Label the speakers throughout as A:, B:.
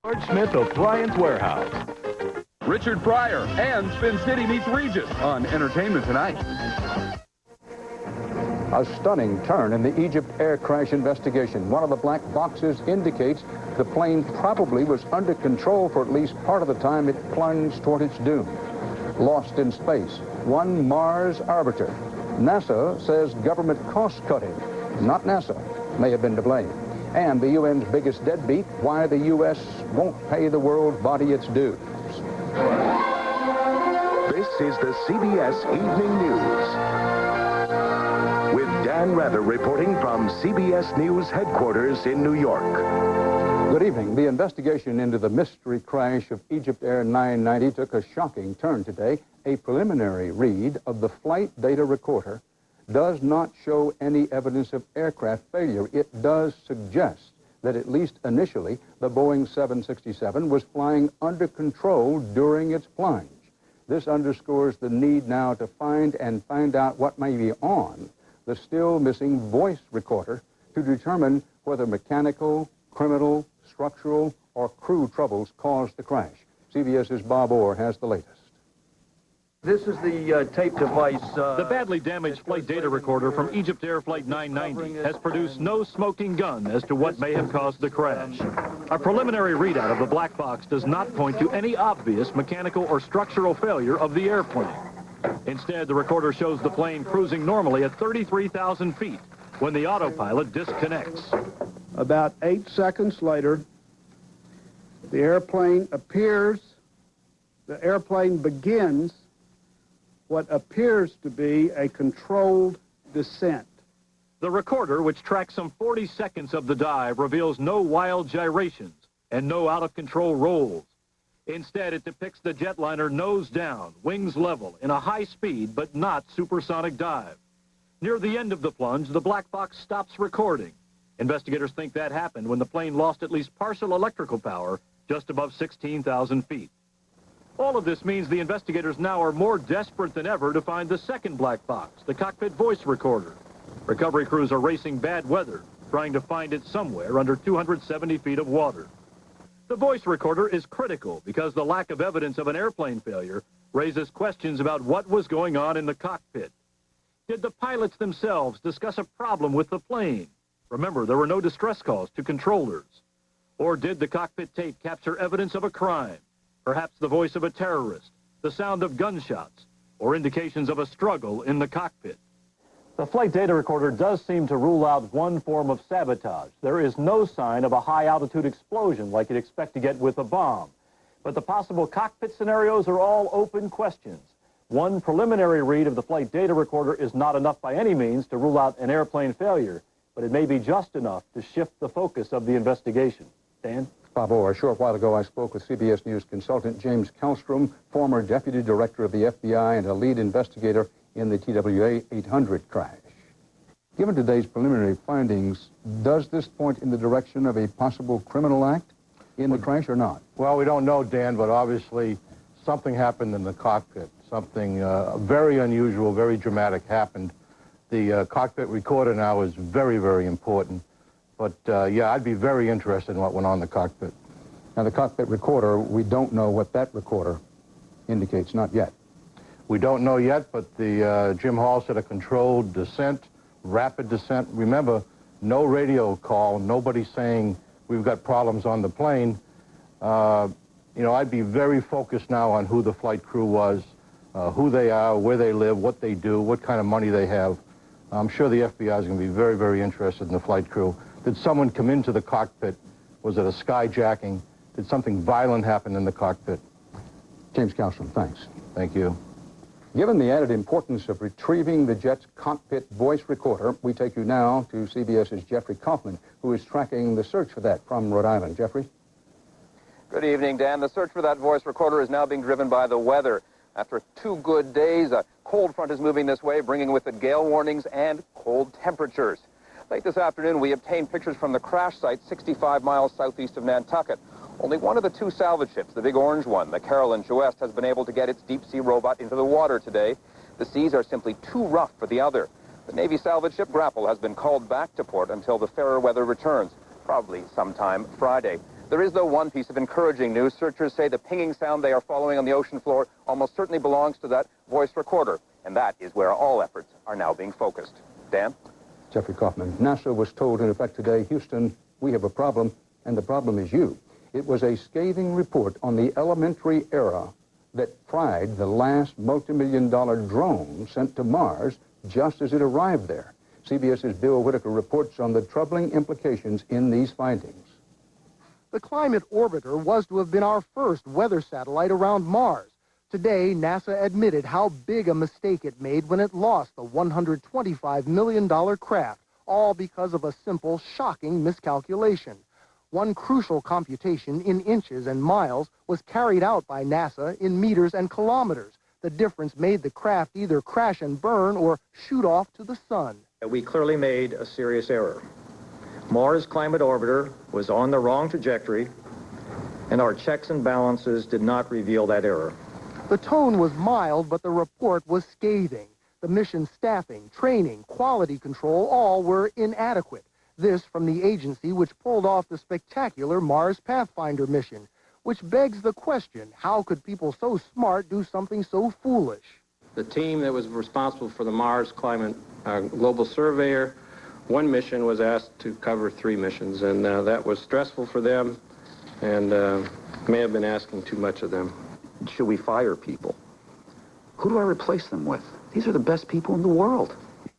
A: George Smith Appliance Warehouse.
B: Richard Pryor and Spin City meets Regis on Entertainment Tonight.
C: A stunning turn in the Egypt air crash investigation. One of the black boxes indicates the plane probably was under control for at least part of the time it plunged toward its doom. Lost in space, one Mars arbiter. NASA says government cost-cutting, not NASA, may have been to blame. And the UN's biggest deadbeat, why the U.S. won't pay the world body its dues.
D: This is the CBS Evening News. With Dan Rather reporting from CBS News headquarters in New York.
C: Good evening. The investigation into the mystery crash of Egypt Air 990 took a shocking turn today. A preliminary read of the flight data recorder does not show any evidence of aircraft failure. It does suggest that at least initially, the Boeing 767 was flying under control during its plunge. This underscores the need now to find out what may be on the still missing voice recorder to determine whether mechanical, criminal, structural, or crew troubles caused the crash. CBS's Bob Orr has the latest.
E: This is the tape device.
A: The badly damaged flight data recorder from Egypt Air Flight 990 has produced no smoking gun as to what may have caused the crash. A preliminary readout of the black box does not point to any obvious mechanical or structural failure of the airplane. Instead, the recorder shows the plane cruising normally at 33,000 feet when the autopilot disconnects.
F: About 8 seconds later, the airplane begins what appears to be a controlled descent.
A: The recorder, which tracks some 40 seconds of the dive, reveals no wild gyrations and no out-of-control rolls. Instead, it depicts the jetliner nose down, wings level, in a high-speed but not supersonic dive. Near the end of the plunge, the black box stops recording. Investigators think that happened when the plane lost at least partial electrical power just above 16,000 feet. All of this means the investigators now are more desperate than ever to find the second black box, the cockpit voice recorder. Recovery crews are racing bad weather, trying to find it somewhere under 270 feet of water. The voice recorder is critical because the lack of evidence of an airplane failure raises questions about what was going on in the cockpit. Did the pilots themselves discuss a problem with the plane? Remember, there were no distress calls to controllers. Or did the cockpit tape capture evidence of a crime? Perhaps the voice of a terrorist, the sound of gunshots, or indications of a struggle in the cockpit. The flight data recorder does seem to rule out one form of sabotage. There is no sign of a high-altitude explosion like you'd expect to get with a bomb. But the possible cockpit scenarios are all open questions. One preliminary read of the flight data recorder is not enough by any means to rule out an airplane failure, but it may be just enough to shift the focus of the investigation. Dan?
C: Bob Orr, a short while ago I spoke with CBS News consultant James Kellstrom, former deputy director of the FBI and a lead investigator in the TWA 800 crash. Given today's preliminary findings, does this point in the direction of a possible criminal act in the crash or not?
G: Well, we don't know, Dan, but obviously something happened in the cockpit. Something very unusual, very dramatic happened. The cockpit recorder now is very, very important. But, yeah, I'd be very interested in what went on in the cockpit.
C: Now, the cockpit recorder, we don't know what that recorder indicates, not yet.
G: We don't know yet, but the Jim Hall said a controlled descent, rapid descent. Remember, no radio call, nobody saying we've got problems on the plane. You know, I'd be very focused now on who the flight crew was, who they are, where they live, what they do, what kind of money they have. I'm sure the FBI is going to be very, very interested in the flight crew. Did someone come into the cockpit? Was it a skyjacking? Did something violent happen in the cockpit?
C: James Kellstrom, thanks.
G: Thank you.
C: Given the added importance of retrieving the jet's cockpit voice recorder, we take you now to CBS's Jeffrey Kaufman, who is tracking the search for that from Rhode Island. Jeffrey?
H: Good evening, Dan. The search for that voice recorder is now being driven by the weather. After 2 good days, a cold front is moving this way, bringing with it gale warnings and cold temperatures. Late this afternoon, we obtained pictures from the crash site 65 miles southeast of Nantucket. Only one of the 2 salvage ships, the big orange one, the Carolyn West, has been able to get its deep-sea robot into the water today. The seas are simply too rough for the other. The Navy salvage ship Grapple has been called back to port until the fairer weather returns, probably sometime Friday. There is, though, one piece of encouraging news. Searchers say the pinging sound they are following on the ocean floor almost certainly belongs to that voice recorder, and that is where all efforts are now being focused. Dan?
C: Jeffrey Kaufman. NASA was told, in effect today, Houston, we have a problem, and the problem is you. It was a scathing report on the elementary error that fried the last multi-million-dollar drone sent to Mars just as it arrived there. CBS's Bill Whitaker reports on the troubling implications in these findings.
I: The Climate Orbiter was to have been our first weather satellite around Mars. Today, NASA admitted how big a mistake it made when it lost the $125 million craft, all because of a simple, shocking miscalculation. One crucial computation in inches and miles was carried out by NASA in meters and kilometers. The difference made the craft either crash and burn or shoot off to the sun.
E: We clearly made a serious error. Mars Climate Orbiter was on the wrong trajectory, and our checks and balances did not reveal that error.
I: The tone was mild, but the report was scathing. The mission staffing, training, quality control, all were inadequate. This from the agency which pulled off the spectacular Mars Pathfinder mission, which begs the question, how could people so smart do something so foolish?
J: The team that was responsible for the Mars Climate Global Surveyor, one mission was asked to cover 3 missions, and that was stressful for them and may have been asking too much of them.
K: Should we fire people? Who do I replace them with? These are the best people in the world.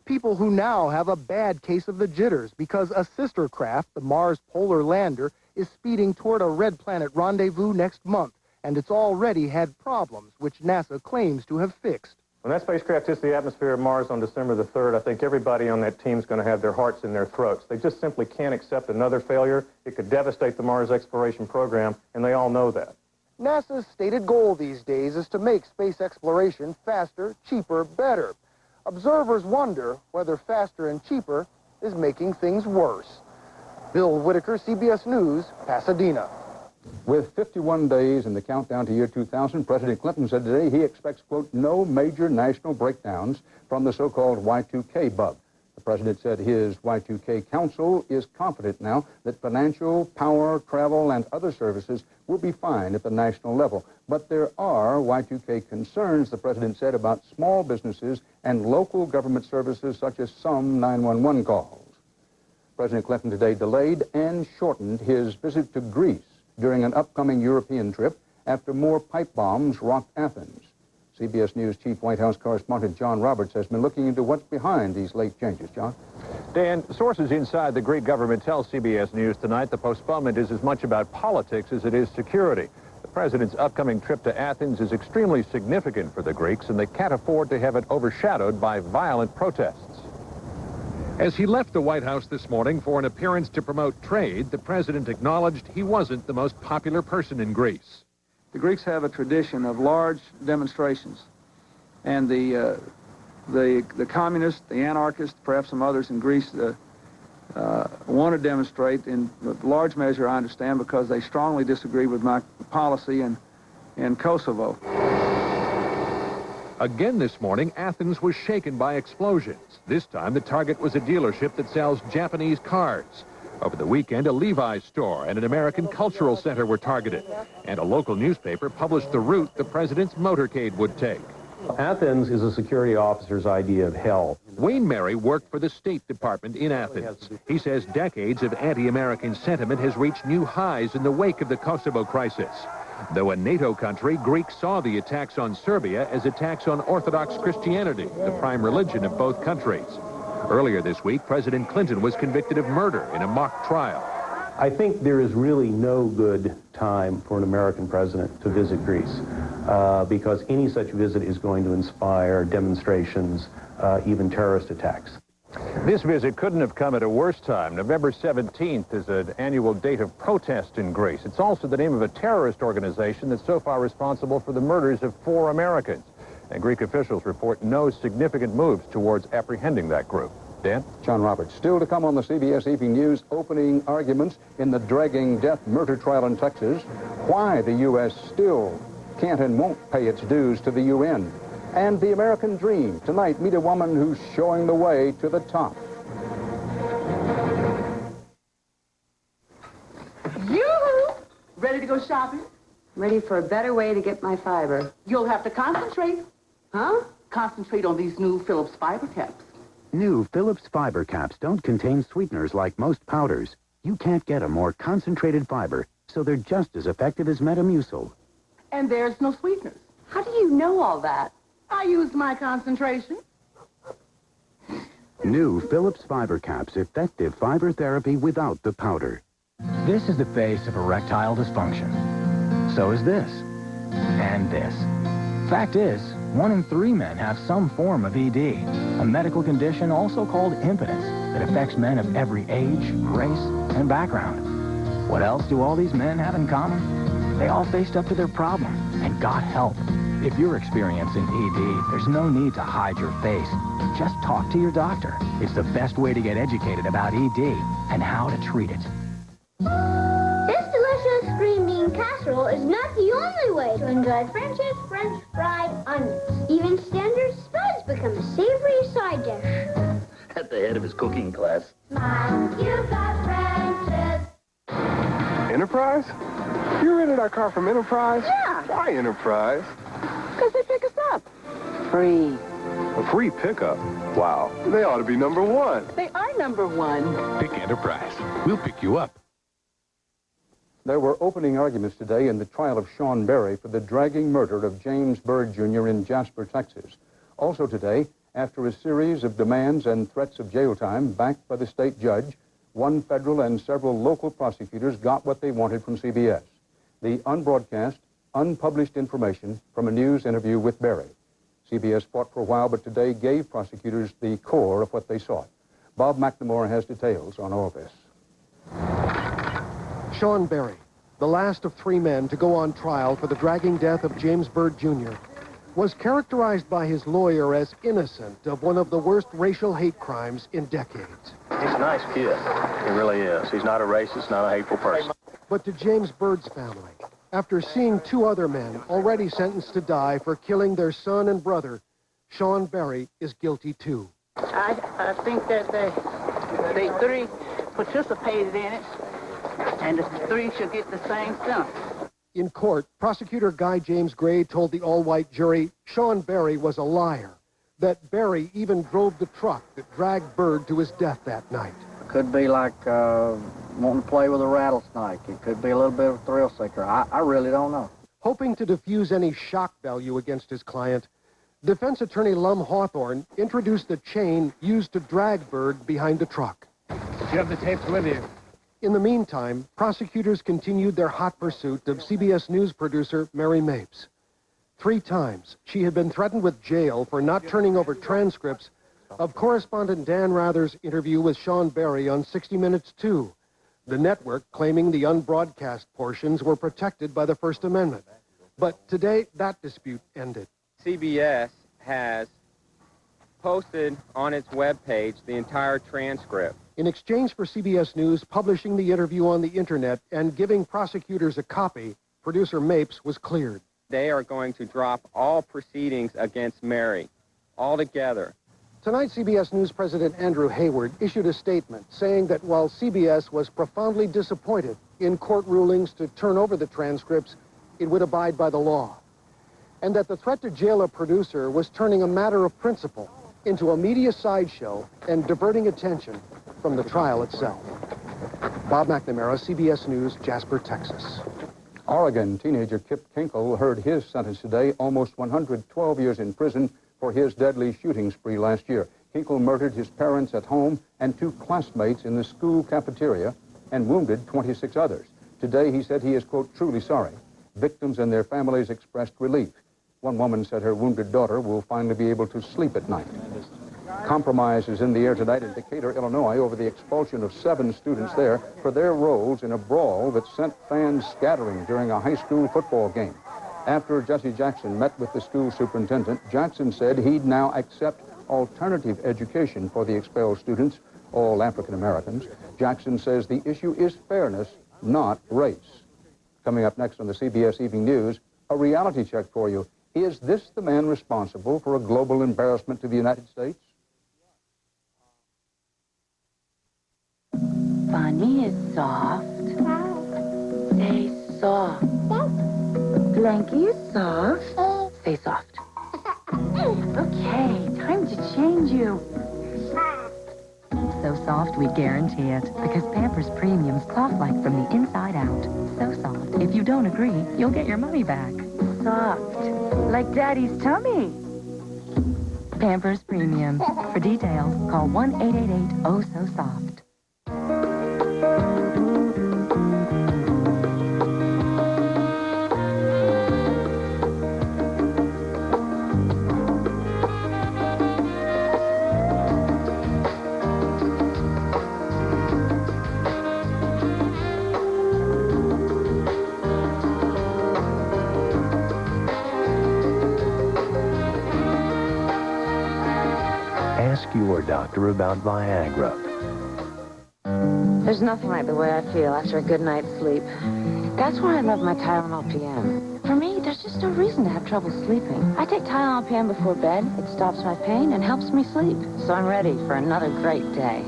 I: People who now have a bad case of the jitters because a sister craft, the Mars Polar Lander, is speeding toward a red planet rendezvous next month, and it's already had problems, which NASA claims to have fixed.
L: When that spacecraft hits the atmosphere of Mars on December the 3rd, I think everybody on that team is going to have their hearts in their throats. They just simply can't accept another failure. It could devastate the Mars exploration program, and they all know that.
I: NASA's stated goal these days is to make space exploration faster, cheaper, better. Observers wonder whether faster and cheaper is making things worse. Bill Whitaker, CBS News, Pasadena.
C: With 51 days in the countdown to year 2000, President Clinton said today he expects, quote, no major national breakdowns from the so-called Y2K bug. The president said his Y2K council is confident now that financial, power, travel, and other services will be fine at the national level. But there are Y2K concerns, the president said, about small businesses and local government services such as some 911 calls. President Clinton today delayed and shortened his visit to Greece during an upcoming European trip after more pipe bombs rocked Athens. CBS News Chief White House correspondent John Roberts has been looking into what's behind these late changes. John?
A: Dan, sources inside the Greek government tell CBS News tonight the postponement is as much about politics as it is security. The president's upcoming trip to Athens is extremely significant for the Greeks, and they can't afford to have it overshadowed by violent protests. As he left the White House this morning for an appearance to promote trade, the president acknowledged he wasn't the most popular person in Greece.
M: The Greeks have a tradition of large demonstrations, and the communists, the anarchists, perhaps some others in Greece want to demonstrate in large measure, I understand, because they strongly disagree with my policy in Kosovo.
A: Again this morning, Athens was shaken by explosions. This time, the target was a dealership that sells Japanese cars. Over the weekend, a Levi's store and an American cultural center were targeted. And a local newspaper published the route the president's motorcade would take.
N: Athens is a security officer's idea of hell.
A: Wayne Mary worked for the State Department in Athens. He says decades of anti-American sentiment has reached new highs in the wake of the Kosovo crisis. Though a NATO country, Greeks saw the attacks on Serbia as attacks on Orthodox Christianity, the prime religion of both countries. Earlier this week, President Clinton was convicted of murder in a mock trial.
N: I think there is really no good time for an American president to visit Greece because any such visit is going to inspire demonstrations, even terrorist attacks.
A: This visit couldn't have come at a worse time. November 17th is an annual date of protest in Greece. It's also the name of a terrorist organization that's so far responsible for the murders of 4 Americans. And Greek officials report no significant moves towards apprehending that group. Dan?
C: John Roberts. Still to come on the CBS Evening News, opening arguments in the dragging death murder trial in Texas. Why the U.S. still can't and won't pay its dues to the UN. And the American dream. Tonight, meet a woman who's showing the way to the top.
O: Yoo-hoo! go shopping?
P: Ready for a better way to get my fiber.
O: You'll have to concentrate.
P: Huh?
O: Concentrate on these new Phillips fiber caps.
Q: New Phillips fiber caps don't contain sweeteners like most powders. You can't get a more concentrated fiber, so they're just as effective as Metamucil.
O: And there's no sweeteners.
P: How do you know all that?
O: I used my concentration.
Q: New Phillips fiber caps, effective fiber therapy without the powder.
R: This is the face of erectile dysfunction. So is this. And this. Fact is, 1 in 3 men have some form of ED, a medical condition also called impotence that affects men of every age, race, and background. What else do all these men have in common? They all faced up to their problem and got help. If you're experiencing ED, there's no need to hide your face. Just talk to your doctor. It's the best way to get educated about ED and how to treat it.
S: This delicious green bean casserole is not the only way to enjoy French's French fried onions. Even standard spuds become a savory side dish.
K: At the head of his cooking class.
S: Smile, you've got French's.
T: Enterprise? You rented our car from Enterprise?
S: Yeah.
T: Why Enterprise?
O: Because they pick us up.
P: Free.
T: A free pickup? Wow. They ought to be number one.
O: They are number one.
G: Pick Enterprise. We'll pick you up.
C: There were opening arguments today in the trial of Sean Berry for the dragging murder of James Byrd Jr. in Jasper, Texas. Also today, after a series of demands and threats of jail time backed by the state judge, one federal and several local prosecutors got what they wanted from CBS. The unbroadcast, unpublished information from a news interview with Berry. CBS fought for a while, but today gave prosecutors the core of what they sought. Bob McNamara has details on all this.
I: Sean Berry, the last of 3 men to go on trial for the dragging death of James Byrd Jr., was characterized by his lawyer as innocent of one of the worst racial hate crimes in decades.
U: He's a nice kid. He really is. He's not a racist, not a hateful person.
I: But to James Byrd's family, after seeing 2 other men already sentenced to die for killing their son and brother, Sean Berry is guilty too.
O: I think that they 3 participated in it, and the 3 should get the same sentence.
I: In court, prosecutor Guy James Gray told the all-white jury Sean Berry was a liar, that Berry even drove the truck that dragged Byrd to his death that night.
V: Could be like wanting to play with a rattlesnake. It could be a little bit of a thrill seeker. I really don't know.
I: Hoping to diffuse any shock value against his client, defense attorney Lum Hawthorne introduced the chain used to drag Byrd behind the truck.
W: You have the tapes with you.
I: In the meantime, prosecutors continued their hot pursuit of CBS News producer Mary Mapes. 3 times, she had been threatened with jail for not turning over transcripts of correspondent Dan Rather's interview with Sean Berry on 60 Minutes 2, the network claiming the unbroadcast portions were protected by the First Amendment. But today, that dispute ended.
X: CBS has posted on its webpage the entire transcript.
I: In exchange for CBS News publishing the interview on the internet and giving prosecutors a copy, producer Mapes was cleared.
X: They are going to drop all proceedings against Mary altogether.
I: Tonight, CBS News President Andrew Hayward issued a statement saying that while CBS was profoundly disappointed in court rulings to turn over the transcripts, it would abide by the law. And that the threat to jail a producer was turning a matter of principle into a media sideshow and diverting attention from the trial itself. Bob McNamara, CBS News, Jasper, Texas.
C: Oregon teenager Kip Kinkle heard his sentence today, almost 112 years in prison for his deadly shooting spree last year. Kinkle murdered his parents at home and 2 classmates in the school cafeteria and wounded 26 others. Today, he said he is, quote, truly sorry. Victims and their families expressed relief. One woman said her wounded daughter will finally be able to sleep at night. Compromise is in the air tonight in Decatur, Illinois, over the expulsion of 7 students there for their roles in a brawl that sent fans scattering during a high school football game. After Jesse Jackson met with the school superintendent, Jackson said he'd now accept alternative education for the expelled students, all African Americans. Jackson says the issue is fairness, not race. Coming up next on the CBS Evening News, a reality check for you. Is this the man responsible for a global embarrassment to the United States?
P: Funny is soft. Say
B: Soft. Blankie is soft. Stay soft. Okay, time to change you. So soft, we guarantee it. Because Pampers Premium's soft-like from the inside out. So soft, if you don't agree, you'll get your money back. Soft, like Daddy's tummy. Pampers Premium. For details, call 1-888-OH-SO-SOFT.
D: Ask your doctor about Viagra.
B: There's nothing like the way I feel after a good night's sleep. That's why I love my Tylenol PM. For me, there's just no reason to have trouble sleeping. I take Tylenol PM before bed. It stops my pain and helps me sleep. So I'm ready for another great day.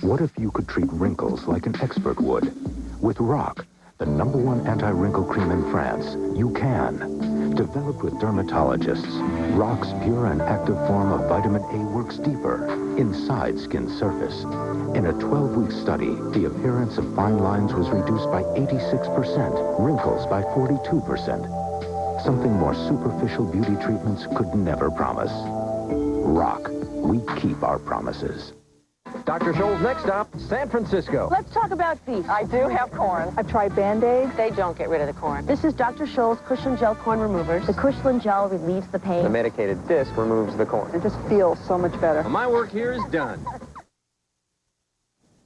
Q: What if you could treat wrinkles like an expert would? With Rock, the #1 anti-wrinkle cream in France, you can. Developed with dermatologists, Rock's pure and active form of vitamin A works deeper, inside skin surface. In a 12-week study, the appearance of fine lines was reduced by 86%, wrinkles by 42%. Something more superficial beauty treatments could never promise. Rock, we keep our promises.
F: Dr. Scholl's next stop, San Francisco.
H: Let's talk about feet. I do have corn. I've tried Band-Aids.
B: They don't get rid of the corn.
H: This is Dr. Scholl's Cushion Gel Corn Removers. The Cushion Gel relieves the pain.
X: The medicated disc removes the corn.
H: It just feels so much better.
X: Well, my work here is done.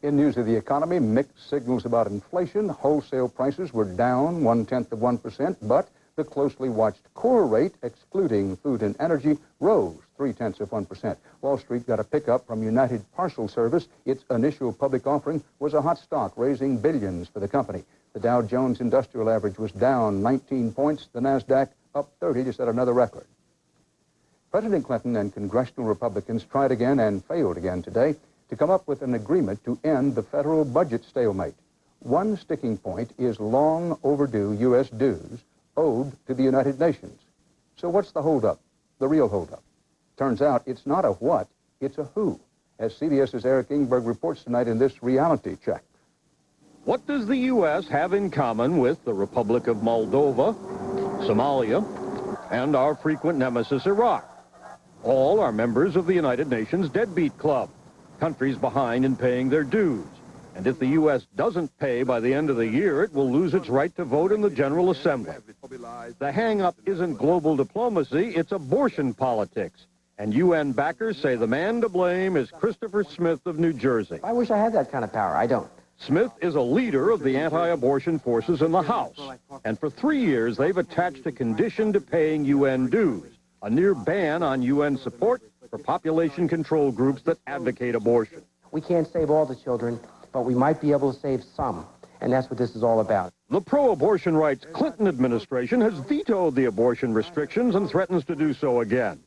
C: In news of the economy, mixed signals about inflation. Wholesale prices were down 0.1%, but the closely watched core rate, excluding food and energy, rose 0.3%. Wall Street got a pickup from United Parcel Service. Its initial public offering was a hot stock, raising billions for the company. The Dow Jones Industrial Average was down 19 points. The NASDAQ up 30 to set another record. President Clinton and congressional Republicans tried again and failed again today to come up with an agreement to end the federal budget stalemate. One sticking point is long overdue U.S. dues owed to the United Nations. So what's the holdup, the real holdup? Turns out it's not a what, it's a who, as CBS's Eric Ingberg reports tonight in this reality check.
A: What does the U.S. have in common with the Republic of Moldova, Somalia, and our frequent nemesis Iraq? All are members of the United Nations Deadbeat Club, countries behind in paying their dues. And if the U.S. doesn't pay by the end of the year, it will lose its right to vote in the General Assembly. The hang-up isn't global diplomacy, it's abortion politics. And UN backers say the man to blame is Christopher Smith of New Jersey.
F: I wish I had that kind of power. I don't.
A: Smith is a leader of the anti-abortion forces in the House. And for 3 years, they've attached a condition to paying UN dues, a near ban on UN support for population control groups that advocate abortion.
F: We can't save all the children, but we might be able to save some. And that's what this is all about.
A: The pro-abortion rights Clinton administration has vetoed the abortion restrictions and threatens to do so again.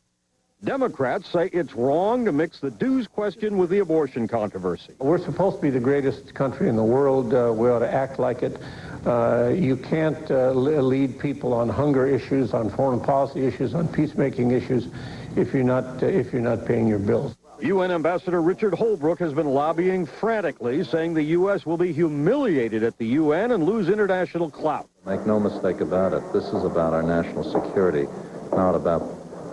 A: Democrats say it's wrong to mix the dues question with the abortion controversy.
Y: We're supposed to be the greatest country in the world. We ought to act like it. You can't lead people on hunger issues, on foreign policy issues, on peacemaking issues if you're not paying your bills.
A: UN Ambassador Richard Holbrooke has been lobbying frantically, saying the U.S. will be humiliated at the UN and lose international clout.
Z: Make no mistake about it, this is about our national security, not about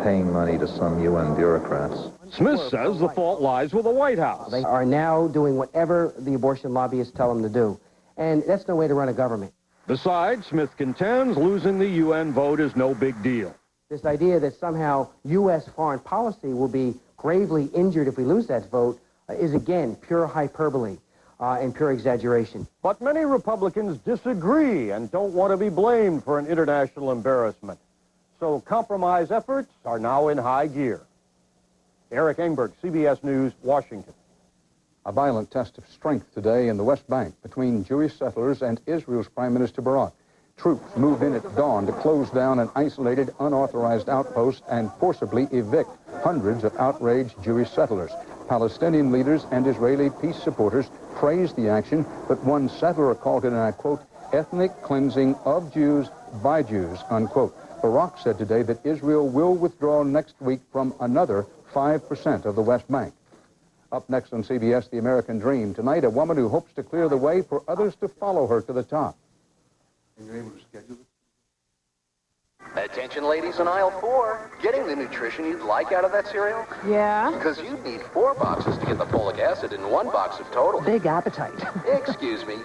Z: paying money to some UN bureaucrats.
A: Smith says the fault lies with the White House.
F: They are now doing whatever the abortion lobbyists tell them to do. And that's no way to run a government.
A: Besides, Smith contends losing the UN vote is no big deal.
F: This idea that somehow U.S. foreign policy will be gravely injured if we lose that vote is, again, pure hyperbole and pure exaggeration.
A: But many Republicans disagree and don't want to be blamed for an international embarrassment. So compromise efforts are now in high gear. Eric Engberg, CBS News, Washington.
C: A violent test of strength today in the West Bank between Jewish settlers and Israel's Prime Minister Barak. Troops moved in at dawn to close down an isolated, unauthorized outpost and forcibly evict hundreds of outraged Jewish settlers. Palestinian leaders and Israeli peace supporters praised the action, but one settler called it, and I quote, ethnic cleansing of Jews by Jews, unquote. Barak said today that Israel will withdraw next week from another 5% of the West Bank. Up next on CBS, The American Dream. Tonight, a woman who hopes to clear the way for others to follow her to the top. And you're able to schedule it?
E: Attention, ladies in aisle 4. Getting the nutrition you'd like out of that cereal?
H: Yeah?
E: Because you'd need 4 boxes to get the folic acid in 1 box of total.
H: Big appetite.
E: Excuse me.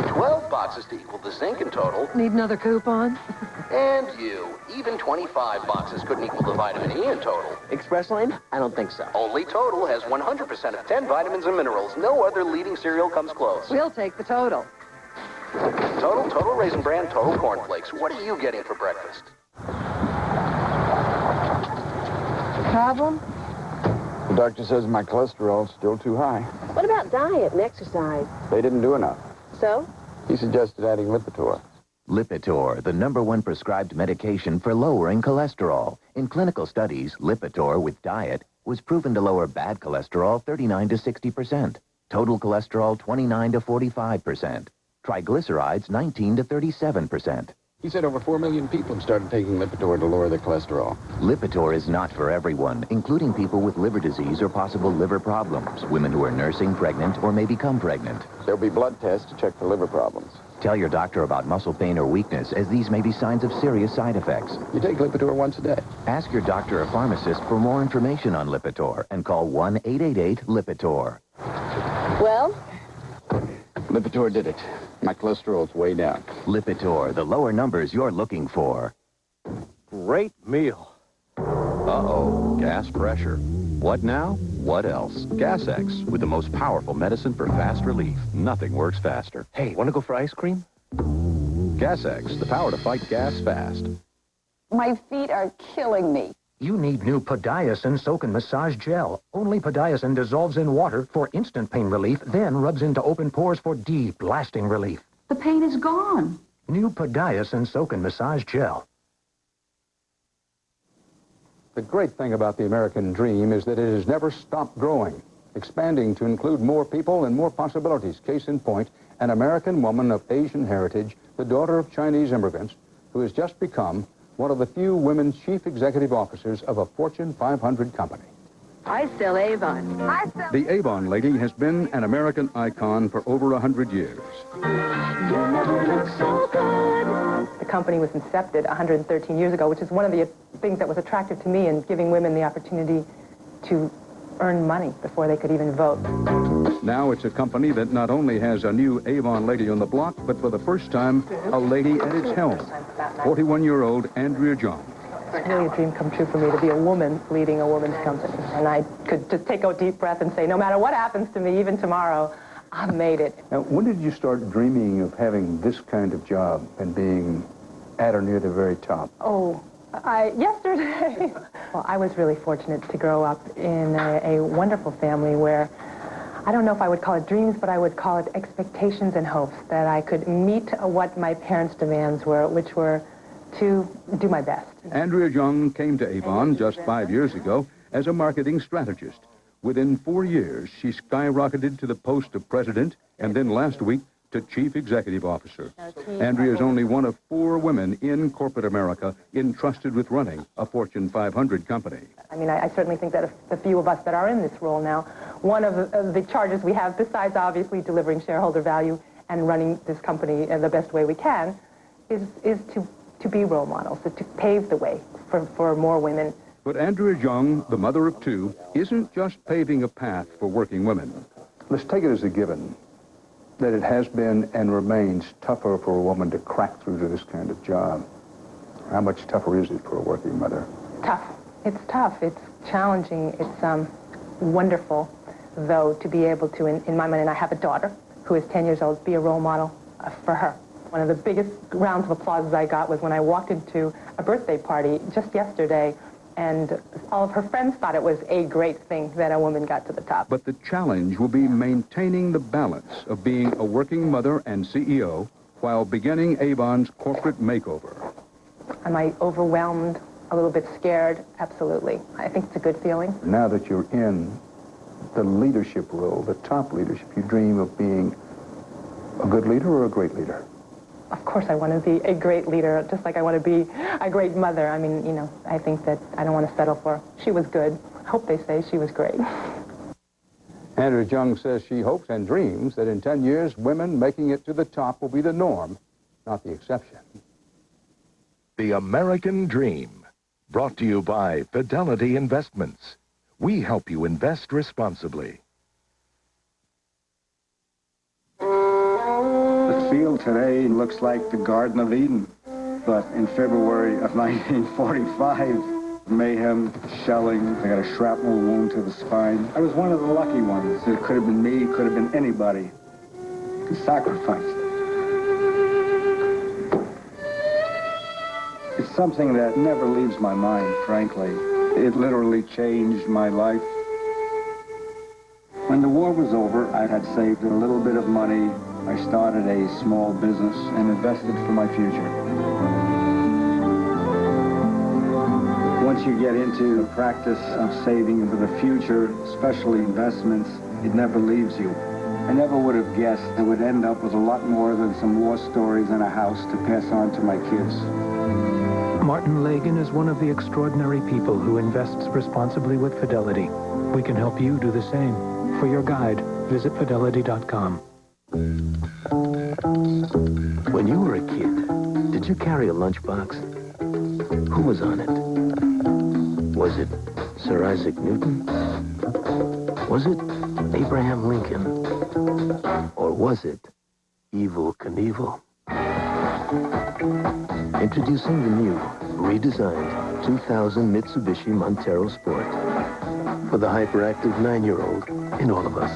E: 12 boxes to equal the zinc in total.
H: Need another coupon?
E: And you. Even 25 boxes couldn't equal the vitamin E in total.
H: Express Lane? I don't think so.
E: Only Total has 100% of 10 vitamins and minerals. No other leading cereal comes close.
H: We'll take the total.
E: Total Raisin Bran, Total Cornflakes. What are you getting for breakfast?
H: Problem?
J: The doctor says my cholesterol's still too high.
H: What about diet and exercise?
J: They didn't do enough.
H: So?
J: He suggested adding Lipitor.
Q: Lipitor, the #1 prescribed medication for lowering cholesterol. In clinical studies, Lipitor with diet was proven to lower bad cholesterol 39 to 60%, total cholesterol 29 to 45%, triglycerides 19 to 37%.
J: He said over 4 million people have started taking Lipitor to lower their cholesterol.
Q: Lipitor is not for everyone, including people with liver disease or possible liver problems, women who are nursing, pregnant, or may become pregnant.
J: There'll be blood tests to check for liver problems.
Q: Tell your doctor about muscle pain or weakness, as these may be signs of serious side effects.
J: You take Lipitor once a day.
Q: Ask your doctor or pharmacist for more information on Lipitor and call 1-888-LIPITOR.
H: Well?
J: Lipitor did it. My cholesterol's way down.
Q: Lipitor, the lower numbers you're looking for.
D: Great meal. Uh-oh, gas pressure. What now? What else? Gas X, with the most powerful medicine for fast relief. Nothing works faster.
W: Hey, want to go for ice cream?
D: Gas X, the power to fight gas fast.
P: My feet are killing me.
L: You need new Podiasin Soak and Massage Gel. Only Podiasin dissolves in water for instant pain relief, then rubs into open pores for deep, lasting relief.
P: The pain is gone.
L: New Podiasin Soak and Massage Gel.
C: The great thing about the American dream is that it has never stopped growing, expanding to include more people and more possibilities. Case in point, an American woman of Asian heritage, the daughter of Chinese immigrants, who has just become one of the few women chief executive officers of a Fortune 500 company.
P: I sell Avon.
C: The Avon lady has been an American icon for over 100 years.
M: The company was incepted 113 years ago, which is one of the things that was attractive to me in giving women the opportunity to earn money before they could even vote.
C: Now it's a company that not only has a new Avon lady on the block, but for the first time, a lady at its helm, 41-year-old Andrea Jung.
M: It's really a dream come true for me to be a woman leading a woman's company. And I could just take a deep breath and say, no matter what happens to me, even tomorrow, I've made it.
C: Now, when did you start dreaming of having this kind of job and being at or near the very top?
M: Oh, yesterday. Well, I was really fortunate to grow up in a wonderful family where I don't know if I would call it dreams, but I would call it expectations and hopes that I could meet what my parents' demands were, which were to do my best.
C: Andrea Jung came to Avon just 5 years ago as a marketing strategist. Within 4 years, she skyrocketed to the post of president, and then last week to chief executive officer. Andrea is only one of 4 women in corporate America entrusted with running a Fortune 500 company.
M: I mean, I certainly think that the few of us that are in this role now, one of the charges we have, besides obviously delivering shareholder value and running this company the best way we can, is to be role models, to pave the way for more women.
C: But Andrea Jung, the mother of 2, isn't just paving a path for working women. Let's take it as a given that it has been and remains tougher for a woman to crack through to this kind of job. How much tougher is it for a working mother?
M: Tough. It's tough. It's challenging. It's wonderful, though, to be able to, in my mind, and I have a daughter who is 10 years old, be a role model for her. One of the biggest rounds of applause I got was when I walked into a birthday party just yesterday, and all of her friends thought it was a great thing that a woman got to the top.
C: But the challenge will be maintaining the balance of being a working mother and CEO while beginning Avon's corporate makeover.
M: Am I overwhelmed, a little bit scared? Absolutely. I think it's a good feeling.
C: Now that you're in the leadership role, the top leadership? You dream of being a good leader or a great leader?
M: Of course I want to be a great leader, just like I want to be a great mother. I mean, you know, I think that I don't want to settle for, she was good. I hope they say she was great.
C: Andrew Jung says she hopes and dreams that in 10 years, women making it to the top will be the norm, not the exception.
G: The American Dream, brought to you by Fidelity Investments. We help you invest responsibly.
K: The field today looks like the Garden of Eden, but in February of 1945, mayhem, shelling, I got a shrapnel wound to the spine. I was one of the lucky ones. It could have been me, could have been anybody. Who sacrificed. It's something that never leaves my mind, frankly. It literally changed my life. When the war was over, I had saved a little bit of money. I started a small business and invested for my future. Once you get into the practice of saving for the future, especially investments, it never leaves you. I never would have guessed it would end up with a lot more than some war stories and a house to pass on to my kids.
L: Martin Lagan is one of the extraordinary people who invests responsibly with Fidelity. We can help you do the same. For your guide, visit Fidelity.com.
N: When you were a kid, did you carry a lunchbox? Who was on it? Was it Sir Isaac Newton? Was it Abraham Lincoln? Or was it Evel Knievel? Introducing the new, redesigned 2000 Mitsubishi Montero Sport. For the hyperactive 9-year-old in all of us.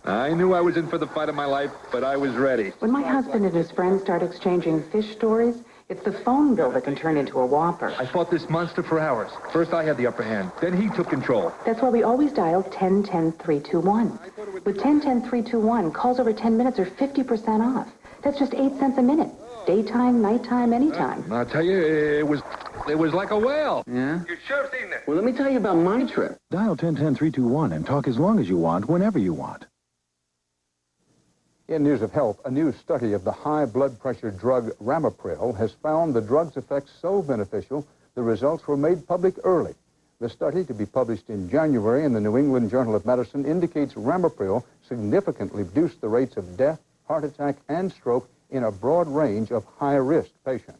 R: I knew I was in for the fight of my life, but I was ready.
B: When my husband and his friends start exchanging fish stories, it's the phone bill that can turn into a whopper.
R: I fought this monster for hours. First I had the upper hand, then he took control.
B: That's why we always dial 10-10-321. With 10-10-321, calls over 10 minutes are 50% off. That's just 8 cents a minute. Daytime, nighttime, anytime.
R: I'll tell you, it was like a whale.
J: Yeah?
R: You sure have seen this.
J: Well, let me tell you about my trip.
Q: Dial 10-10-321 and talk as long as you want, whenever you want.
C: In news of health, a new study of the high blood pressure drug Ramipril has found the drug's effects so beneficial, the results were made public early. The study, to be published in January in the New England Journal of Medicine, indicates Ramipril significantly reduced the rates of death, heart attack, and stroke in a broad range of high-risk patients.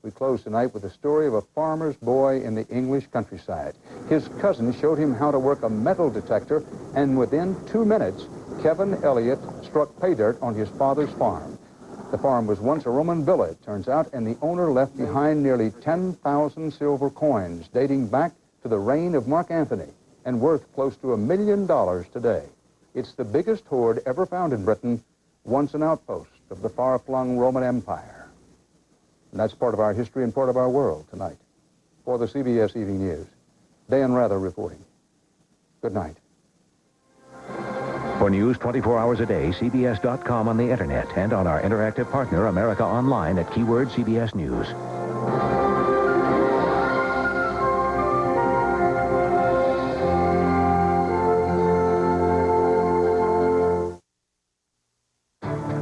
C: We close tonight with the story of a farmer's boy in the English countryside. His cousin showed him how to work a metal detector, and within 2 minutes, Kevin Elliott struck pay dirt on his father's farm. The farm was once a Roman villa, it turns out, and the owner left behind nearly 10,000 silver coins dating back to the reign of Mark Antony and worth close to $1 million today. It's the biggest hoard ever found in Britain, once an outpost of the far-flung Roman Empire. And that's part of our history and part of our world tonight. For the CBS Evening News, Dan Rather reporting. Good night.
Q: For news 24 hours a day, CBS.com on the Internet and on our interactive partner, America Online, at keyword CBS News.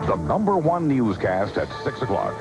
G: The #1 newscast at 6 o'clock.